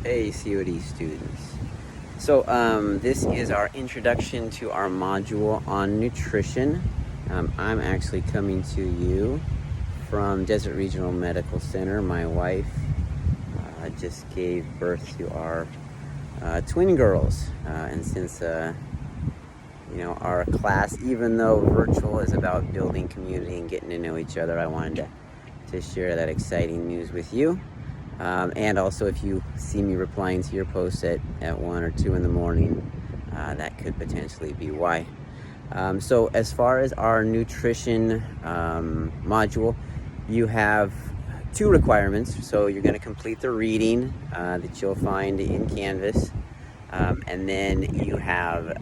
Hey COD students. So this is our introduction to our module on nutrition. I'm actually coming to you from Desert Regional Medical Center. My wife just gave birth to our twin girls, and since our class, even though virtual, is about building community and getting to know each other, I wanted to share that exciting news with you. And also, if you see me replying to your posts at 1 or 2 in the morning, that could potentially be why. So as far as our nutrition module, you have 2 requirements. So you're going to complete the reading that you'll find in Canvas, and then you have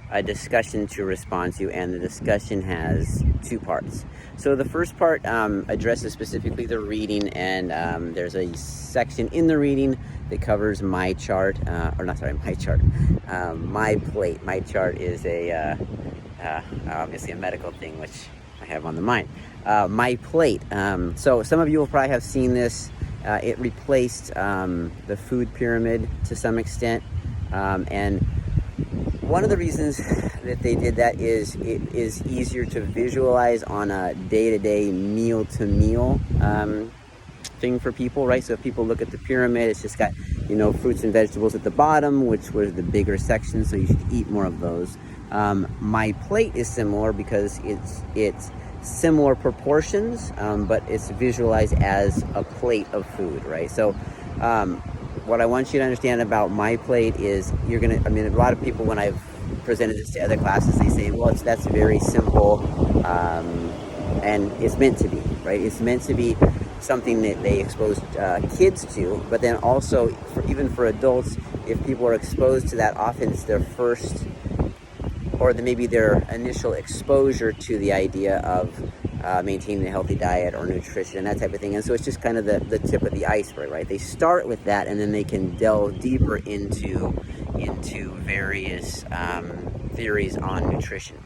a discussion to respond to, and the discussion has 2 parts. So the first part addresses specifically the reading, and there's a section in the reading that covers my chart, my chart, my plate. My chart is obviously a medical thing, which I have on the mind. My plate. So some of you will probably have seen this. It replaced the food pyramid to some extent, and one of the reasons that they did that is it is easier to visualize on a day-to-day, meal-to-meal thing for people, right? So if people look at the pyramid, it's just got, fruits and vegetables at the bottom, which were the bigger sections, so you should eat more of those. My plate is similar because it's similar proportions, but it's visualized as a plate of food, right? So what I want you to understand about my plate is a lot of people, when I've presented this to other classes, they say, well, that's very simple, and it's meant to be, right? It's meant to be something that they expose kids to, but then also, even for adults, if people are exposed to that, often it's their first, or maybe their initial exposure to the idea of maintaining a healthy diet or nutrition and that type of thing. And so it's just kind of the tip of the iceberg, right? They start with that, and then they can delve deeper into various theories on nutrition.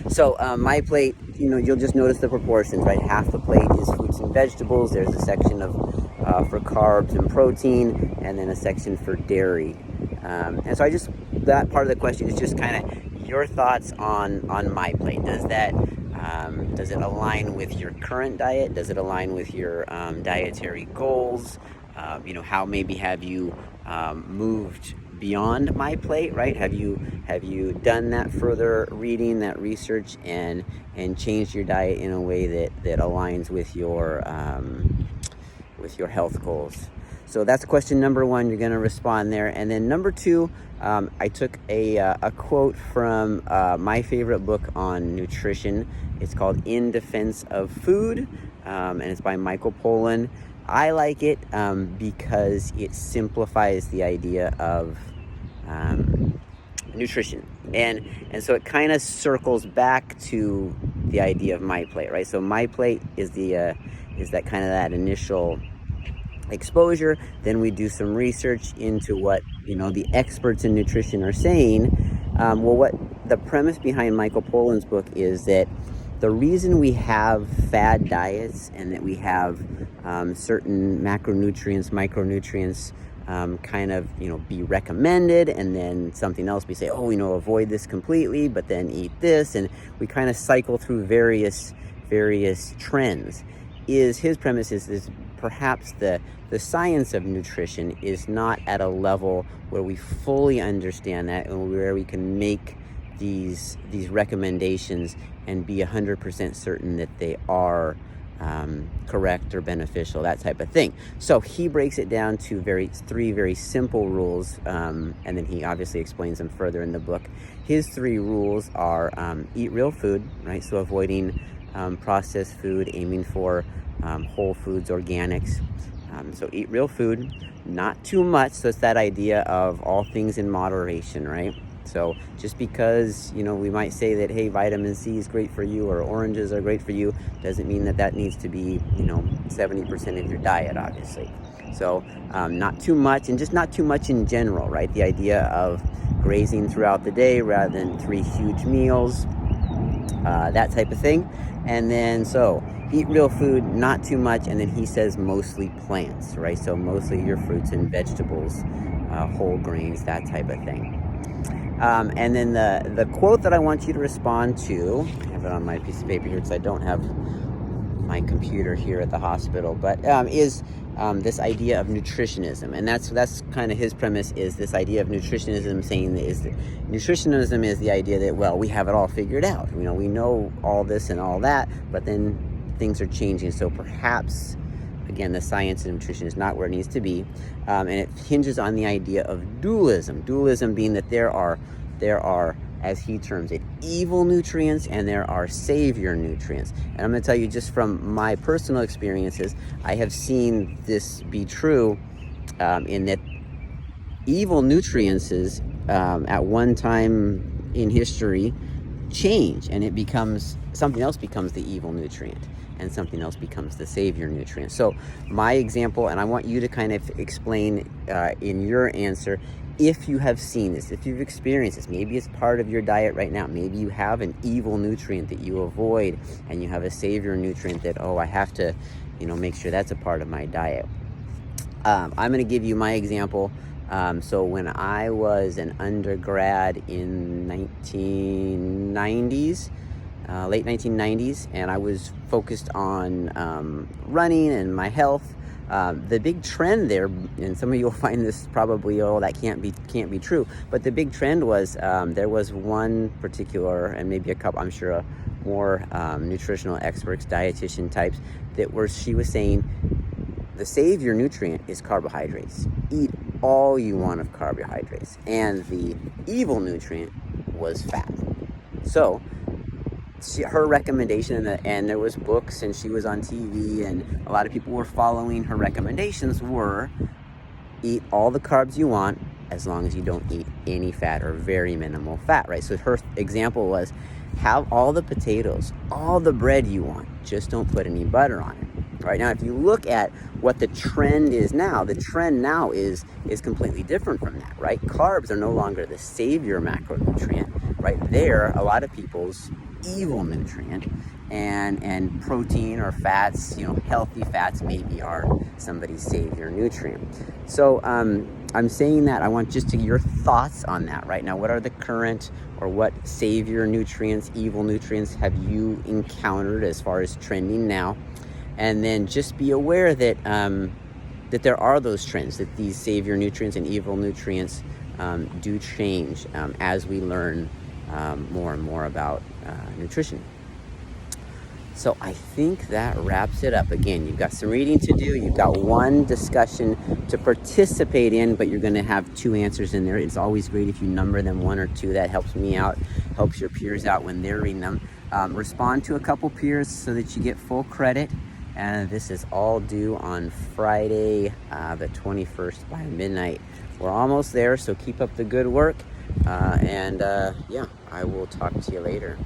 So my plate, you'll just notice the proportions, right? Half the plate is fruits and vegetables. There's a section for carbs and protein, and then a section for dairy. And so that part of the question is just kind of your thoughts on my plate. Does it align with your current diet? Does it align with your dietary goals? How maybe have you moved beyond my plate, right? Have you done that further reading, that research, and changed your diet in a way that aligns with your health goals? So that's question number 1. You're going to respond there. And then number 2, I took a quote from my favorite book on nutrition. It's called In Defense of Food, and it's by Michael Pollan. I like it because it simplifies the idea of nutrition. And so it kind of circles back to the idea of my plate, right? So my plate is that kind of that initial exposure. Then we do some research into what the experts in nutrition are saying. What the premise behind Michael Pollan's book is that the reason we have fad diets and that we have certain macronutrients, micronutrients kind of be recommended, and then something else we say, avoid this completely, but then eat this, and we kind of cycle through various trends. His premise is perhaps the science of nutrition is not at a level where we fully understand that, and where we can make these recommendations and be 100% certain that they are correct or beneficial, that type of thing. So he breaks it down to 3 very simple rules, and then he obviously explains them further in the book. His 3 rules are eat real food, right? So avoiding processed food, aiming for whole foods, organics. So eat real food, not too much. So it's that idea of all things in moderation, right? So just because, we might say that, hey, vitamin C is great for you or oranges are great for you, doesn't mean that needs to be, 70% of your diet, obviously. So not too much, and just not too much in general, right? The idea of grazing throughout the day rather than 3 huge meals. that type of thing. And then, so eat real food, not too much. And then he says mostly plants, right? So mostly your fruits and vegetables, whole grains, that type of thing. And then the quote that I want you to respond to, I have it on my piece of paper here because I don't have my computer here at the hospital, but is this idea of nutritionism. And that's kind of his premise, is this idea of nutritionism, saying that nutritionism is the idea that, well, we have it all figured out. You know, we know all this and all that, but then things are changing. So perhaps, again, the science of nutrition is not where it needs to be. And it hinges on the idea of dualism. Dualism being that there are, as he terms it, evil nutrients and there are savior nutrients. And I'm going to tell you, just from my personal experiences, I have seen this be true in that evil nutrients at one time in history change, and it becomes, something else becomes the evil nutrient and something else becomes the savior nutrient. So my example, and I want you to kind of explain in your answer, if you have seen this, if you've experienced this, maybe it's part of your diet right now. Maybe you have an evil nutrient that you avoid, and you have a savior nutrient that, oh, I have to, make sure that's a part of my diet. I'm going to give you my example. So when I was an undergrad in 1990s, late 1990s, and I was focused on running and my health. The big trend there, and some of you will find this probably, oh, that can't be true, but the big trend was there was one particular, and maybe a couple, I'm sure, more nutritional experts, dietitian types, she was saying the savior nutrient is carbohydrates. Eat all you want of carbohydrates, and the evil nutrient was fat. So her recommendation, and there was books, and she was on TV, and a lot of people were following her recommendations, were eat all the carbs you want as long as you don't eat any fat or very minimal fat, right? So her example was, have all the potatoes, all the bread you want, just don't put any butter on it. Right now, if you look at what the trend is now, the trend now is completely different from that, right? Carbs are no longer the savior macronutrient, right? They're a lot of people's evil nutrient, and protein or fats, healthy fats maybe are somebody's savior nutrient. So I'm saying that I want just to your thoughts on that right now. What are the current, or what savior nutrients, evil nutrients have you encountered as far as trending now? And then just be aware that that there are those trends, that these savior nutrients and evil nutrients do change as we learn more and more about nutrition. So I think that wraps it up. Again, you've got some reading to do. You've got one discussion to participate in, but you're going to have 2 answers in there. It's always great if you number them 1 or 2. That helps me out, helps your peers out when they're reading them. Respond to a couple peers so that you get full credit. And this is all due on Friday, the 21st by midnight. We're almost there, so keep up the good work. Yeah, I will talk to you later.